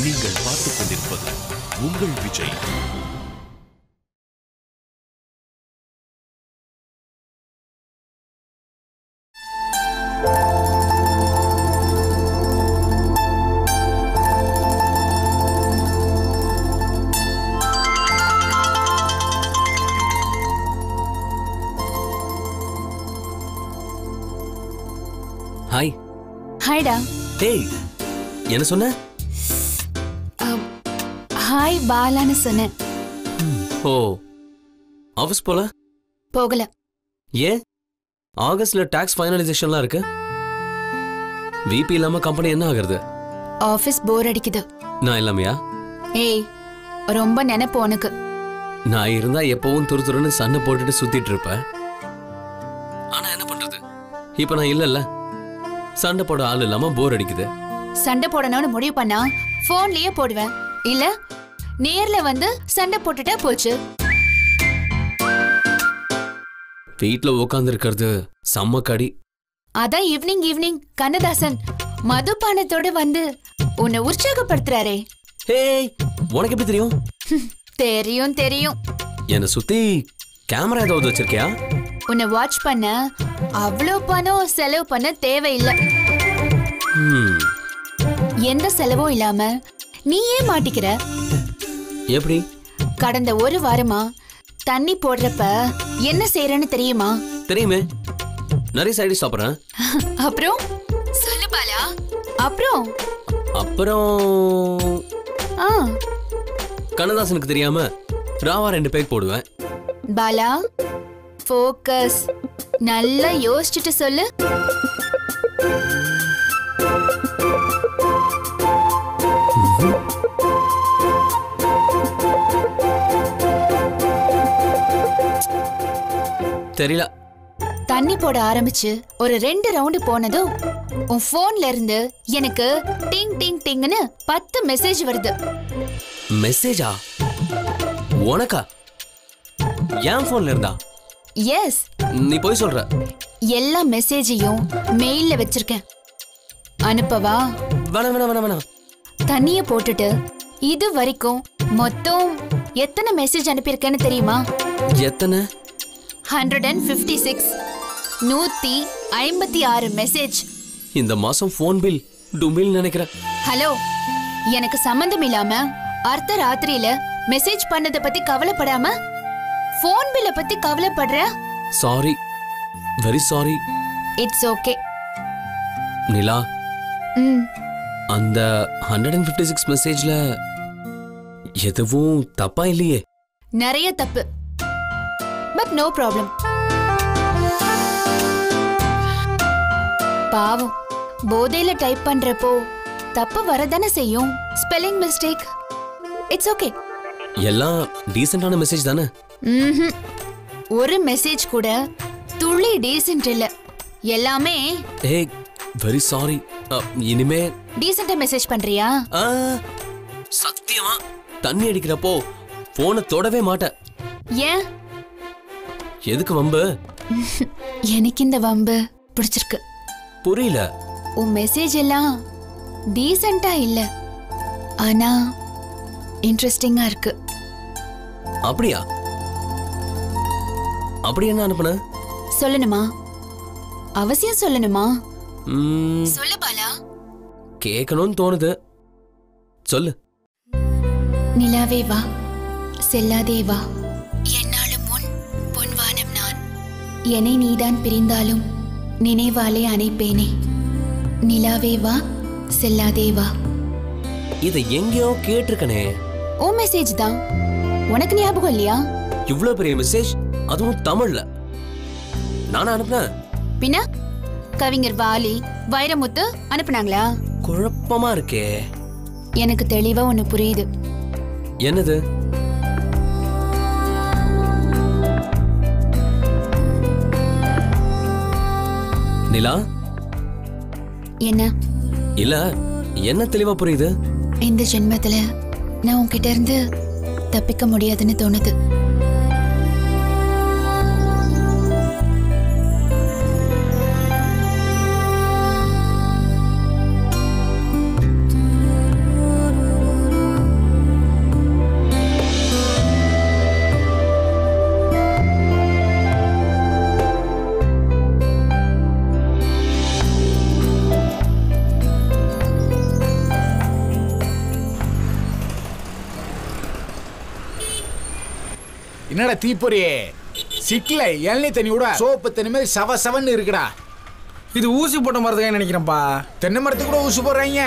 நீங்கள் பார்த்துக் கொண்டிருப்பது உங்கள் விஜய். ஹாய். ஹாய்டா. டேய், என்ன சொன்ன? ஹாய் பாலான்னு சொன்னேன். ஓ, ஆஃபீஸ் போல? போகல. ஏன்? ஆகஸ்ட்ல டாக்ஸ் ஃபைனலைசேஷன்லாம் இருக்கு. விபி இல்லாம கம்பெனி என்ன ஆகுறது? ஆஃபீஸ் போர் அடிக்குது. நான் இல்லாமையா? ஏய், ரொம்ப நினைப்பு உனக்கு. நான் இருந்தா எப்பவும் துருதுருன்னு சண்டை போட்டுட்டு சுத்திட்டு இருப்பேன். ஆனா என்ன பண்றது, இப்ப நான் இல்லல்ல. சண்டை போட ஆள் இல்லாம போர் அடிக்குது. சண்டை போடணும்னு முடிவு பண்ணா போன்லயே போடுவேன், இல்ல நேர்ல வந்து சண்டை போட்டுட்டா போச்சு. வீட்ல உட்கார்ந்து இருக்கிறது செம்ம கடி. அதான் ஈவினிங் கண்ணதாசன் மதுபானத்தோட வந்து உன்னை உற்சாகப்படுத்துறாரே. ஹேய், உனக்கு எப்படி தெரியும்? தெரியும். என்னை சுத்தி கேமரா ஏதாவது வச்சிருக்கியா? உன்னை வாட்ச் பண்ண அவ்வளோ பணம் செலவு பண்ண தேவையில்லை. எந்த செலவும் இல்லாம நீயே மாட்டிக்கிற. எப்படி? கடந்த ஒரு வாரமா தண்ணி போடுறப்ப என்ன செய்யறன்னு தெரியுமா? தெரியுமே, நிறைய சைடு சாப்பிடுறேன். அப்புறம் சொல்லு பாலா. அப்புறம் கண்ணதாசனுக்கு தெரியாம ராவா 2 பேக் போடுவேன். பாலா, ஃபோக்கஸ். நல்லா யோசிச்சுட்டு சொல்லு. தெரியல. தண்ணி போட ஆரம்பிச்சு ஒரு 2 ரவுண்டு போனதும் உன் போன்ல இருந்து எனக்கு டிங் டிங் டிங்னு 10 மெசேஜ் வருது. மெசேஜா? உனக்கா? என் போன்ல இருந்தா? எஸ். நீ போய் சொல்ற. எல்லா மெசேஜையும் மெயில்ல வச்சிருக்கேன். அனுப்பவா? வேணாம். தண்ணிய போட்டுட்டு இது வரைக்கும் மொத்தம் எத்தனை மெசேஜ் அனுப்பியிருக்கேன்னு தெரியுமா? எத்தனை? 156. 156 மெசேஜ். இந்த மாசம் போன் பில் டும்பில் நினைக்கிறேன். ஹலோ, எனக்கு சம்பந்தம் இல்லாம அர்த்த ராத்திரியில மெசேஜ் பண்ணத பத்தி கவலைப்படாம போன் பில்ல பத்தி கவலைப்படுற? Sorry, very sorry. It's okay. Nila, அந்த 156 மெசேஜ்ல எதுவும் தப்பா இல்லையே? நிறைய தப்பு, பட் நோ ப்ராப்ளம். பாவம், போதையில டைப் பண்றப்போ தப்பு வரதானே செய்யும். Spelling mistake. It's okay. எல்லாம் டீசென்டான மெசேஜ் தானே? ஒரு மெசேஜ் கூட துளி டீசென்ட் இல்ல. எல்லாமே ஏய், வெரி சாரி. இனிமே டீசென்ட்டா மெசேஜ் பண்றியா? சத்தியமா தண்ணி அடிக்கிறப்போ போனை தொடவே மாட்டேன். ஏன்? எதுக்கு வம்பு? எனக்கு இந்த வம்பு பிடிச்சிருக்கு. புரியல. உன் மெசேஜ் எல்லாம் டீசென்ட்டா இல்ல, ஆனா இன்ட்ரெஸ்டிங்கா இருக்கு. அப்படியா? அப்படி என்ன அனுப்புன? சொல்லணுமா? அவசியம் சொல்லணுமா? சொல்லு பாலா. கேட்கணும்னு தோணுது, சொல்லு. நிலாவே வா, செல்லாதே வா, என்னாலும் உன் பொன்வானம் நான். என்னை நீதான் பிரிந்தாலும் நினைவாலே அணைப்பேனே. நிலாவே வா, செல்லாதே வா. இதை எங்கேயோ கேட்டிருக்கனே. ஓ மெசேஜ் தான். உனக்கு ஞாபகம் இல்லையா? இவ்வளவு பெரிய மெசேஜ், அதுவும் தமிழ்ல. நானா அனுப்புனேன்? பின்ன கவிஞர் வாலி, வைரமுத்து அனுப்புனாங்களா? குழப்பமா இருக்கே. எனக்கு தெளிவா ஒண்ணு புரியுது. என்னது? நிலா, என்ன? இல்ல, என்ன தெளிவா புரியுது? இந்த ஜென்மத்துல நான் உன்கிட்ட இருந்து தப்பிக்க முடியாதுன்னு தோணுது. என்னடா தீப்பொறி சிக்கல இளநீ தண்ணி விட சோப்பு தண்ணி மாதிரி சவ சவன்னு இருக்குடா. இது ஊசி போட்ட மரத்துக்கு நினைக்கிறேன்ப்பா. தென்னை மரத்துக்கு கூட ஊசி போடுறாங்க.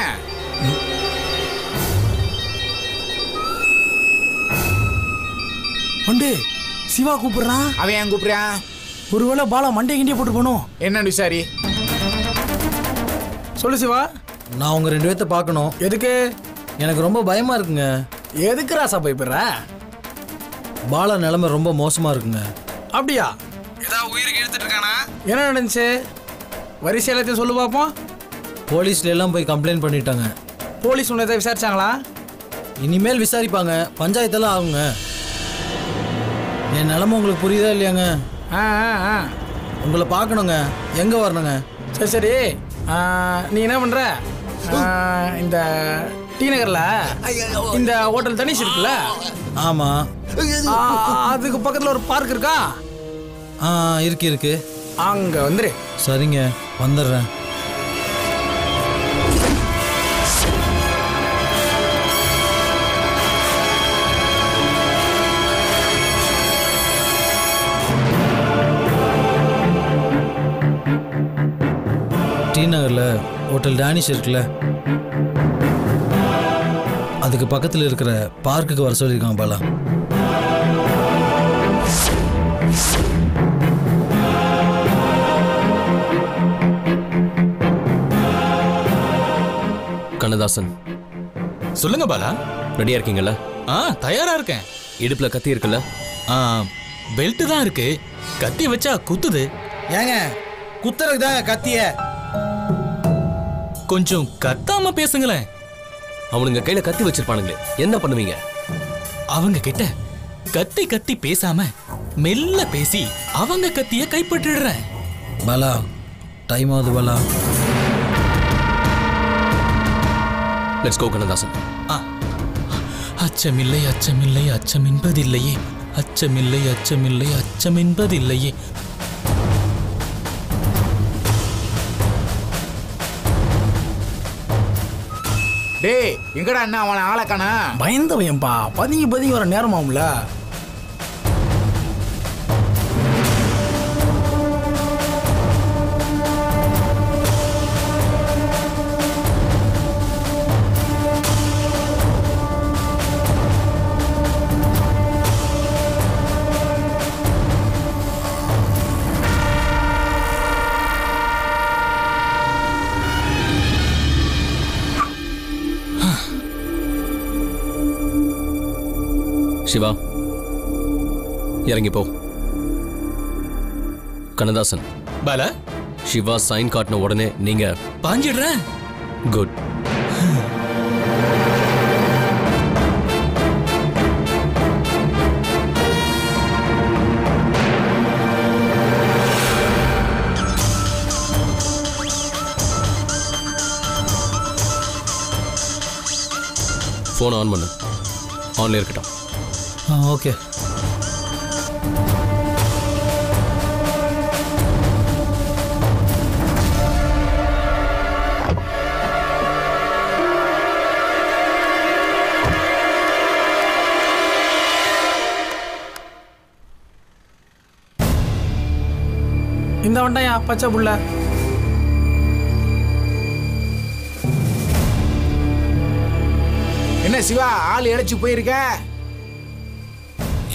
ஒண்டு சிவா கூப்பிடுறான். அவன் ஏன் கூப்பிடுறான்? ஒருவேளை பாலா மண்டை கிண்டிய போட்டு போனோம். என்னன்னு விசாரி. சொல்லு சிவா. நான் உங்க 2 பேர்த்த பார்க்கணும். எதுக்கு? எனக்கு ரொம்ப பயமா இருக்குங்க. எதுக்கு ராசா பயப்படுற? பாலா நிலைமை ரொம்ப மோசமா இருக்குங்க. அப்படியா? ஏதாவது உயிருக்கு எடுத்துட்டு இருக்கானா? என்ன நடந்துச்சு? வரிசை எல்லாத்தையும் சொல்லு பார்ப்போம். போலீஸ்ல எல்லாம் போய் கம்ப்ளைண்ட் பண்ணிட்டாங்க. போலீஸ் உன்னை எதாவது விசாரிச்சாங்களா? இனிமேல் விசாரிப்பாங்க. பஞ்சாயத்தெல்லாம் ஆகுங்க. என் நிலைமை உங்களுக்கு புரியுதா இல்லையாங்க? உங்களை பார்க்கணுங்க. எங்க வரணுங்க? சரி சரி. நீ என்ன பண்ற? இந்த டி நகர்ல இந்த ஹோட்டல் தனிஷ் இருக்குல்ல? ஆமா. அதுக்கு பக்கத்துல ஒரு பார்க் இருக்கா? இருக்கு. அங்க வந்துரு. சரிங்க, வந்துடுறேன். டி நகர்ல ஹோட்டல் டேனிஷ் இருக்குல்ல, அதுக்கு பக்கத்தில் இருக்கிற பார்க்குக்கு வர சொல்லியிருக்காங்க பாலா. கண்ணதாசன், சொல்லுங்க பாலா. ரெடியா இருக்கீங்களா? தயாரா இருக்கேன். இடுப்புல கத்தி இருக்குல்ல? பெல்ட் தான் இருக்கு. கத்தி வச்சா குத்துது. ஏங்க குத்துறதுக்கு தாங்க கத்திய. கொஞ்சம் கத்தாம பேசுங்களேன். அவனுங்க கையில கத்தி வச்சிருப்பானுங்களே, என்ன பண்ணுவீங்க? அவங்க கிட்ட கத்தி கத்தி பேசாம மெல்ல பேசி அவங்க கத்திய கைப்பற்றிடுறேன். பாலா, டைம் ஆகுது பாலா. Let's go Kannadasan. அச்சமில்லை அச்சமில்லை அச்சம் என்பதில்லையே, அச்சமில்லை அச்சமில்லை அச்சம் என்பதில்லையே. டேய் எங்கடா அண்ணா அவனை ஆளக்கானா? பயந்தவையன்பா. பதுங்கி வர நேரமாவும்ல. சிவா, இறங்கி போ. கண்ணதாசன். பாலா, சிவா சைன் காட்டின உடனே நீங்க பாஞ்சிடுறேன். குட். போன் ஆன் பண்ணு. ஆன்ல இருக்கட்டும். ஓகே. இந்த வண்டாயா பச்சை புள்ள. என்ன சிவா ஆள் இழைச்சு போயிருக்க?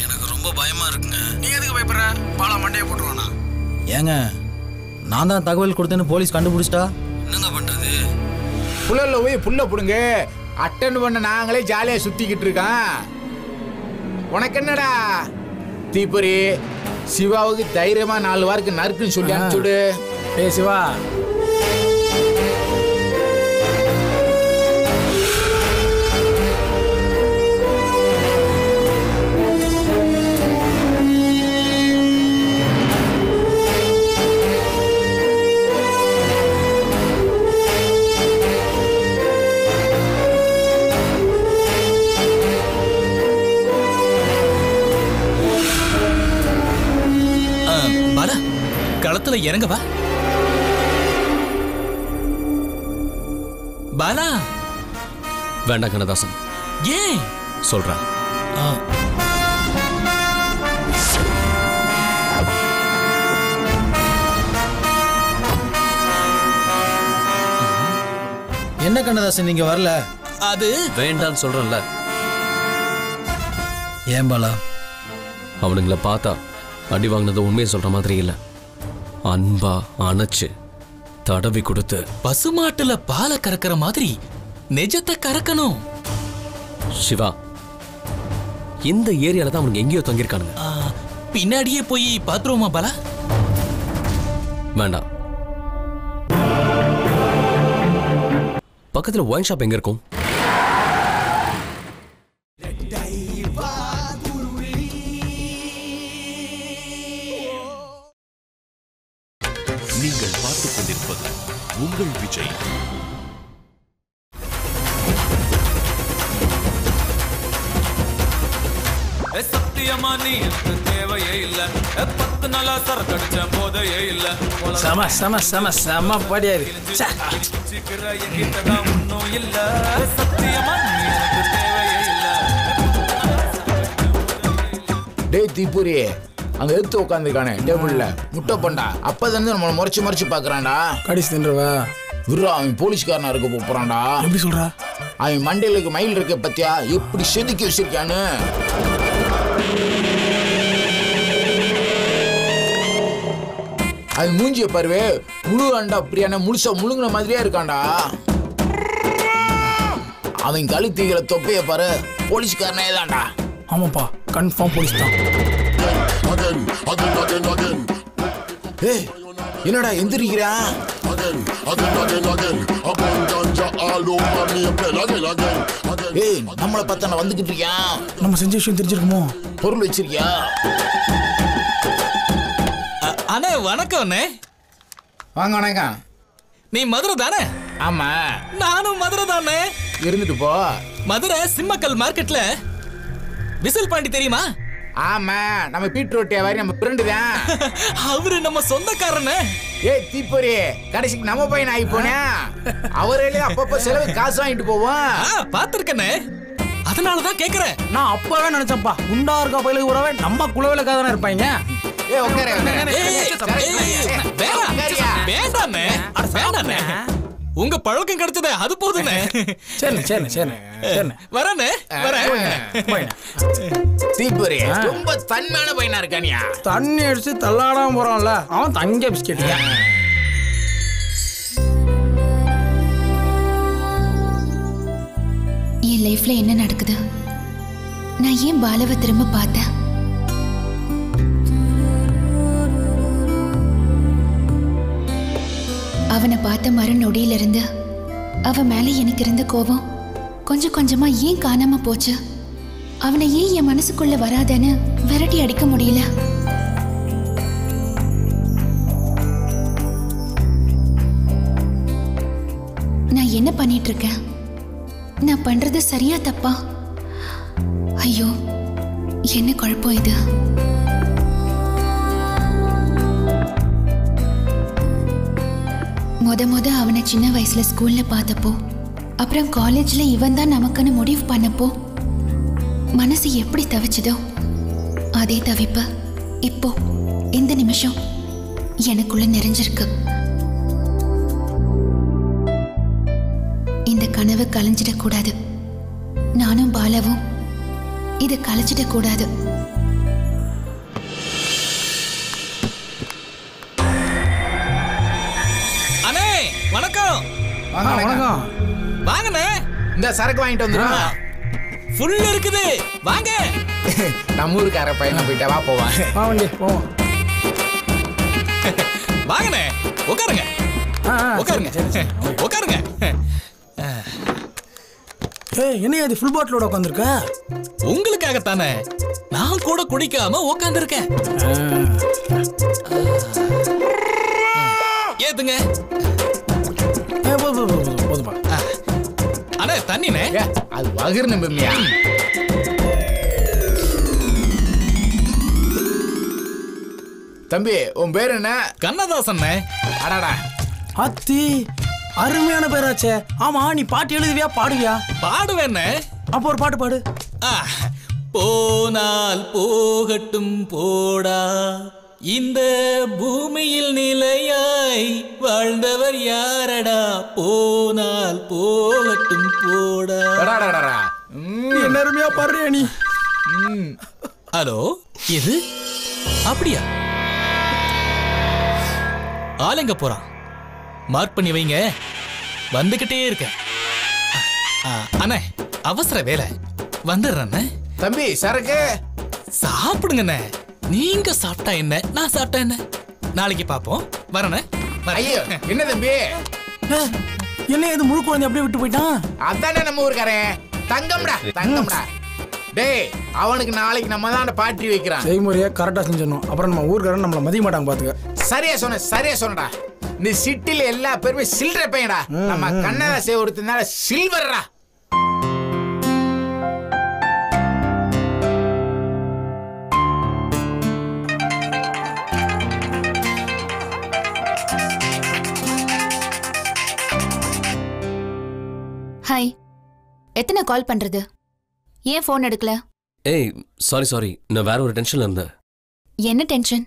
எனக்கு ரொம்ப பயமா இருக்குங்க. நீ எதுக்கு பயப்படுற? பாலா மண்டையை போட்டுருவானா? ஏங்க நான் தான் தகவல் கொடுத்தேன்னு போலீஸ் கண்டுபிடிச்சிட்டா என்னங்க பண்றது? புள்ளல போய் புள்ள புடுங்க. அட்டன் பண்ண நாங்களே ஜாலியா சுத்திக்கிட்டு இருக்கோம். உனக்கு என்னடா தீப்பொறி? சிவாவுக்கு தைரியமா 4 வாருக்கு நறுக்குன்னு சொல்லி அனுப்பிச்சுடு. ஏய் சிவா, பாலா, களத்துல இறங்க வா. பாலா. வேண்டாம் கண்ணதாசன். ஏன் சொல்றேன். என்ன கண்ணதாசன் நீங்க வரல? அது வேண்டான்னு சொல்றேன்ல. ஏன் பாலா? அவனுங்களை பார்த்தா அடி வாங்கினது உண்மையை சொல்ற மாதிரி இல்ல. அன்பா அணைச்சு தடவி கொடுத்து பசுமாட்டுல பாலை கறக்கிற மாதிரி நெஜத்தை கறக்கணும். சிவா, இந்த ஏரியால தான் அவனுக்கு எங்கேயோ தங்கியிருக்கானுங்க. பின்னாடியே போய் பாத்துருவோமா பாலா? வேண்டாம். பக்கத்துல ஒயின் ஷாப் எங்க இருக்கும்? நீங்கள் பார்த்துக் கொண்டிருப்பது உங்கள் விஜய். சத்தியமா நீ எனக்கு தேவையே இல்ல. 10 நாளா சரக்கடிச்ச போதையே இல்ல. செம செம செம செம படியாது. என்கிட்டதான் ஒன்னும் இல்ல. சத்தியமா நீ எனக்கு தேவையே இல்ல. டேய் தீபுரி, அங்க எடுத்து உட்காந்துருக்கானே டேபிள்ல முட்டை பண்ணா. அப்பதான் நம்மளை முறைச்சு பாக்குறான்டா. கடிச்சு தின்றவா? விரா, அவன் போலீஸ்காரனா இருக்க போறான்டா. எப்படி சொல்றா? அவன் மண்டையிலுக்கு மயில் இருக்க பத்தியா எப்படி செதுக்கி வச்சிருக்கானு. அது மூஞ்சிய பாருவே, முழு அண்டா பிரியாணி முழுசா முழுங்கின மாதிரியா இருக்கான்டா. அவன் கழுத்தீங்கிற தொப்பைய பாரு, போலீஸ்காரனே தான்டா. ஆமாப்பா, கன்ஃபார்ம் போலீஸ் தான். ஏய், என்னடா எந்திரிக்கிறான்? ஏய், நம்மளை பார்த்தா வந்துகிட்டு இருக்கியான். நம்ம செஞ்ச விஷயம் தெரிஞ்சிருக்குமோ? பொருள் வச்சிருக்கியா? அண்ணே வணக்கம். அண்ணே வாங்க. வணக்கம். நீ மதுரை தானே? ஆமா. நானும் மதுரை தானே. இருந்துட்டு போ. மதுரை சிம்மக்கல் மார்க்கெட்ல விசில் பாண்டி தெரியுமா? ஆமா, நம்ம பீட்ரூட் வியாபாரி, நம்ம ஃப்ரெண்டு தான். அவரு நம்ம சொந்தக்காரனே. ஏய் தீப்பொரி, கடைசிக்கு நம்ம பையன் ஆகி போனா. அவரே அப்பப்ப செலவு காசு வாங்கிட்டு போவோம். பாத்துருக்கனே, அதனாலதான் கேக்குறேன். நான் அப்பவே நினைச்சேன்ப்பா, குண்டா இருக்க பயிலுக்கு உறவே நம்ம குலவிலக்காக தானே இருப்பாங்க. ஏய் உட்காரு. வேண்டாண்ணே, வேண்டாண்ணே. உங்க பழக்கம் கிடைச்சதே அது போதுண்ணே. சரி சரி சரி வரண்ணே, வரேன். தீப்பொரி ரொம்ப தன்மையான பையனா இருக்கானியா? தண்ணி அடிச்சு தள்ளாடாம போறான்ல, அவன் தங்க பிஸ்கெட். என் லைஃப்ல என்ன நடக்குது? நான் ஏன் பாலவை திரும்ப பார்த்தேன்? அவனை பார்த்த மறுநொடியிலிருந்து அவன் மேல எனக்கு இருந்த கோபம் கொஞ்சம் கொஞ்சமா ஏன் காணாம போச்சு? அவனை ஏன் என் மனசுக்குள்ள வராதேன்னு விரட்டி அடிக்க முடியல. நான் என்ன பண்ணிட்டு இருக்கேன்? நான் பண்றது சரியா தப்பா? ஐயோ, என்ன குழப்பம் இது? முத அவனை சின்ன வயசுல ஸ்கூல்ல பார்த்தப்போ, அப்புறம் காலேஜ்ல இவன் தான் நமக்குன்னு முடிவு பண்ணப்போ மனசு எப்படி தவிச்சதோ அதே தவிப்பு இப்போ இந்த நிமிஷம் எனக்குள்ள நிறைஞ்சிருக்கு. இந்த கனவு கலைஞ்சிடக்கூடாது. நானும் பாலாவும் இதை கலைச்சிடக்கூடாது. அண்ணே வணக்கம். வணக்கம். வாங்கண்ணே. இந்த சரக்கு வாங்கிட்டு வந்துருமா? ஃபுல் இருக்குது, வாங்க. நம்ம ஊருக்கார பையனை போயிட்டா வா போவான். போவோம். வாங்கண்ணே, உட்காருங்க. உட்காருங்க, உட்காருங்க. ஏய், என்ன அது ஃபுல் பாட்டிலோட உட்காந்துருக்க? உங்களுக்காகத்தானே. நான் கூட குடிக்காம உட்காந்துருக்கேன். ஏத்துங்க. போதுப்பா. அண்ணே தண்ணினே. அது வகிர் நம்பியா? தம்பி, உன் பேர் என்ன? கண்ணதாசன். அடாடா, அத்தி அருமையான பேராச்சே. ஆமா, நீ பாட்டு எழுதுவியா பாடுவியா? பாடுவேன்னு. அப்போ ஒரு பாட்டு பாடு. போனால் போகட்டும் போடா, இந்த பூமியில் நிலையாய் வாழ்ந்தவர் யாரடா, போனால் போகட்டும் போடா. என்ன அருமையா பாடுறியா நீ? ஹலோ, இது அப்படியா? ஆளுங்க போறான், மார்க் பண்ணி வைங்க, வந்துகிட்டே இருக்க. அண்ணே அவசர வேலை, வந்துடுறேன். தம்பி சரக்கு சாப்பிடுங்கண்ணே. நீங்க சாப்பிட்டா என்ன, நான் சாப்பிட்டா என்ன, நாளைக்கு பாப்போம். வரண்ணே. ஐயோ என்ன தம்பி, என்ன இது முழு குழந்தை அப்படியே விட்டு போயிட்டான்? அதானே நம்ம ஊருக்காரன். தங்கம்டா தங்கம்டா. டேய் அவனுக்கு நாளைக்கு நம்ம தான் பார்ட்டி வைக்கிறான். செய்முறையா கரெக்டா செஞ்சிடணும், அப்புறம் நம்ம ஊருக்காரன் நம்மள மதிய மாட்டாங்க பாத்துக்க. சரியா சொன்னடா. இந்த சிட்டில எல்லா பேருமே சில்ற பையன்டா. நம்ம கண்ணதாசே ஒருத்தனால சில்வர்டா. ஹாய், எத்தனை கால் பண்றது? ஏன் ஃபோன் எடுக்கல? ஏய் சாரி, நான் வேற ஒரு டென்ஷன்ல இருந்தேன். என்ன டென்ஷன்?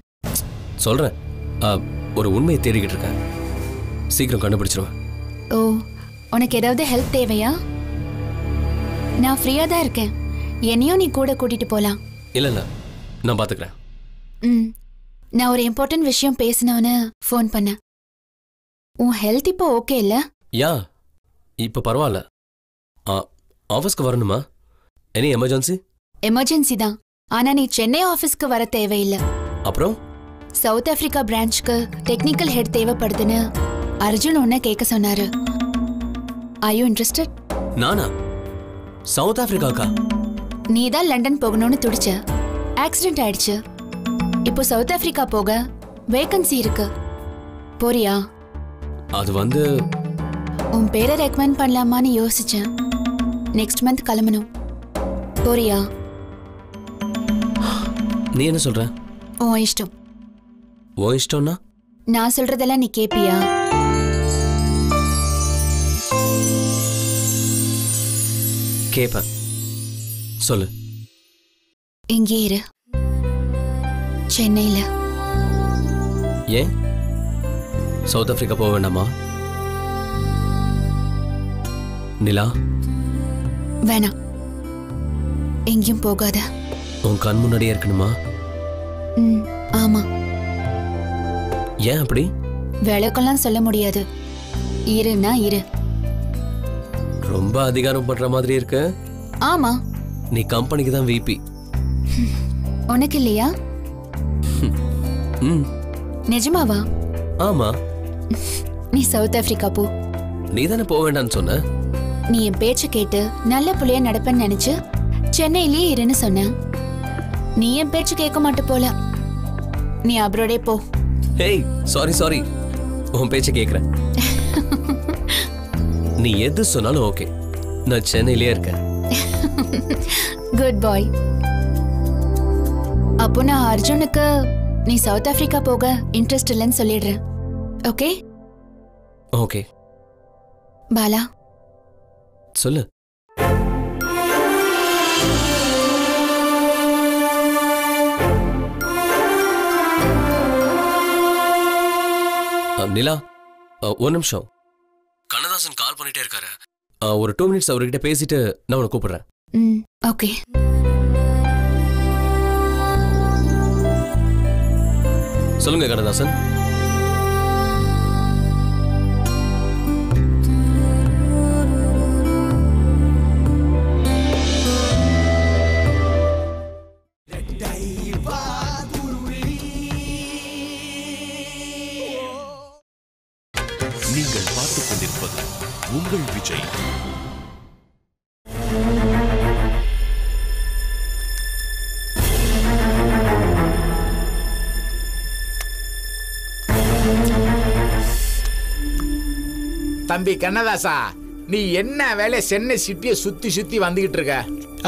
சொல்றேன், ஒரு உண்மையை தேடிக்கிட்டு இருக்கேன். சீக்கிரம் கண்டுபிடிச்சிருவேன். ஓ, உனக்கு ஏதாவது ஹெல்ப் தேவையா? நான் ஃப்ரீயா தான் இருக்கேன், என்னையும் நீ கூட கூட்டிட்டு போலாம். இல்ல நான் பாத்துக்கிறேன். நான் ஒரு இம்பார்ட்டன்ட் விஷயம் பேசணும்னு ஃபோன் பண்ணேன். உன் ஹெல்த் இப்போ ஓகே இல்ல? யா, இப்போ பரவாயில்ல. ஆஃபீஸ்க்கு வரணுமா? Any emergency? எமர்ஜென்சி தான், ஆனா நீ சென்னை ஆஃபீஸ்க்கு வர தேவையில்லை. அப்புறம் சவுத் ஆப்பிரிக்கா பிரான்ச்க்கு டெக்னிக்கல் ஹெட் தேவைப்படுதுன்னு அர்ஜுன் உன்னை கேட்க சொன்னாரு. Are you interested? நானா? சவுத் ஆப்பிரிக்காக்கா? நீ தான் லண்டன் போகணும்னு துடிச்ச, ஆக்சிடென்ட் ஆயிடுச்சு. இப்போ சவுத் ஆப்பிரிக்கா போக வேகன்சி இருக்கு, போறியா? அது வந்து உன் பேரை ரெக்கமெண்ட் பண்ணலாமான்னு யோசிச்சேன். நெக்ஸ்ட் மந்த் கிளம்பணும், போறியா? நீ என்ன சொல்ற? உன் இஷ்டம். உன் இஷ்டம்னா? நான் சொல்றதெல்லாம் நீ கேப்பியா? கேப்பேன், சொல்லு. இங்கே இரு, சென்னையில. ஏன் சவுத் ஆப்பிரிக்கா போக வேண்டாமா? நிலா வேணாம், எங்கேயும் போகாத. உன் கண் முன்னாடியே இருக்கணுமா? ஆமா. ஏன் அப்படி? விளக்கெல்லாம் சொல்ல முடியாது, இருன்னா இரு. ரொம்ப அதிகாரம் பண்ற மாதிரி இருக்கு. ஆமா, நீ கம்பெனிக்கு தான் விபி. உனக்கு இல்லையா? நிஜமாவா? ஆமா. நீ சவுத் ஆப்பிரிக்கா போ. நீ தானே போக வேண்டாம்னு சொன்ன. நீ என் பேச்சு கேட்டு நல்ல புள்ளைய நடப்பேன்னு நினைச்சு சென்னையிலேயே இருன்னு சொன்ன. நீ என் பேச்சு கேட்க மாட்ட போல, நீ அப்ரோடே போ. ஹேய் சாரி, உன் பேச்ச கேக்குறேன். நீ எது சொன்னாலும் ஓகே, நான் சென்னையிலே இருக்கேன். குட் பாய். அப்போ நான் அர்ஜுனுக்கு நீ சவுத் ஆப்பிரிக்கா போக இன்ட்ரெஸ்ட் இல்லைன்னு சொல்லிடுறேன். ஓகே? ஓகே. பாலா சொல்லு. நிலா, ஒரு நிமிஷம். கண்ணதாசன் கால் பண்ணிட்டே இருக்காரு. ஒரு 2 minutes அவர்கிட்ட பேசிட்டு நான் உன்னை கூப்பிடுறேன். ஓகே. சொல்லுங்க கண்ணதாசன். நீங்கள் பார்த்துக் கொண்டிருப்பது உங்கள் விஜய். தம்பி கண்ணதாசா, நீ என்ன வேலை சென்னை சிட்டியை சுத்தி சுத்தி வந்துகிட்டு இருக்க?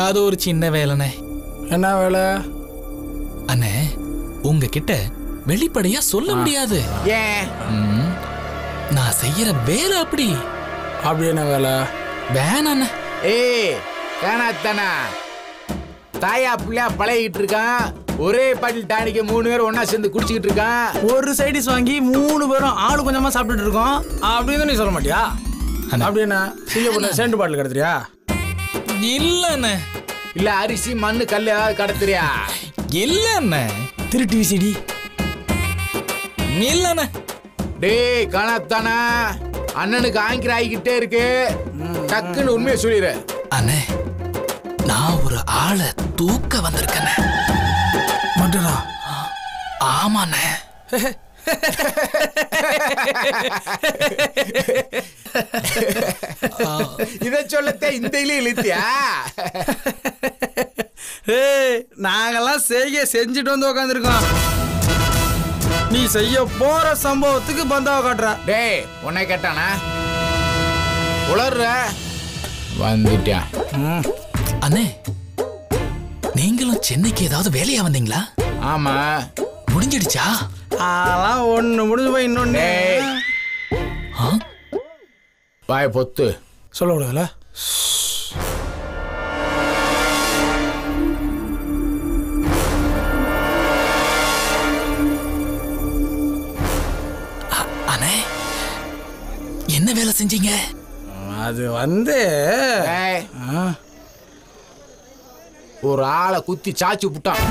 அது ஒரு சின்ன வேலைண்ணே. என்ன வேலை? அண்ணே, உங்ககிட்ட வெளிப்படையா சொல்ல முடியாது. ஏன்? நான் செய்யற வேலை அப்படி. அப்படி என்ன வேலை? வேணாண்ணே. ஏய் காணாத்தானா, தாயா பிள்ளையா பழகிட்டு இருக்கான், ஒரே பாட்டில் டானிக்கு 3 பேரும் ஒண்ணா சேர்ந்து குடிச்சிக்கிட்டு இருக்கான். ஒரு சைடிஸ் வாங்கி 3 பேரும் ஆளு கொஞ்சமா சாப்பிட்டுட்டு இருக்கோம் அப்படின்னு நீ சொல்ல மாட்டியா? அப்படின்னா சிங்கப்பூர்ல சேண்டு பாட்டில் கடத்துறியா? இல்லண்ணே. இல்ல அரிசி மண்ணு கல் ஏதாவது கடத்துறியா? இல்லண்ணே. திருட்டு விசிடி இல்லண்ணே. டேய் கணத்தானா, அண்ணனுக்கு ஆங்கிற ஆகிக்கிட்டே இருக்கு. டக்குன்னு உண்மையை சொல்லிடு. அண்ணே, நான் ஒரு ஆளை தூக்க வந்திருக்கேன். மண்டரா? ஆமாண்ணே. இதை சொல்லத்தே இந்த இழுத்தியா? நாங்கெல்லாம் செஞ்சுட்டு வந்து உட்காந்துருக்கோம். நீ செய்ய போற சம்பவத்துக்கு பந்தாவை காட்டுற. டேய் உன்னை கேட்டானா? உளர்ற வந்துட்டேன். அண்ணே, நீங்களும் சென்னைக்கு ஏதாவது வேலையா வந்தீங்களா? ஆமா. முடிஞ்சிடுச்சா? அதெல்லாம் ஒண்ணு முடிஞ்சு போய் இன்னொன்னு வாய பொத்து சொல்ல கூடாதுல. அண்ணே, என்ன வேலை செஞ்சீங்க? அது வந்து ஒரு ஆளை குத்தி சாச்சு புட்டான்.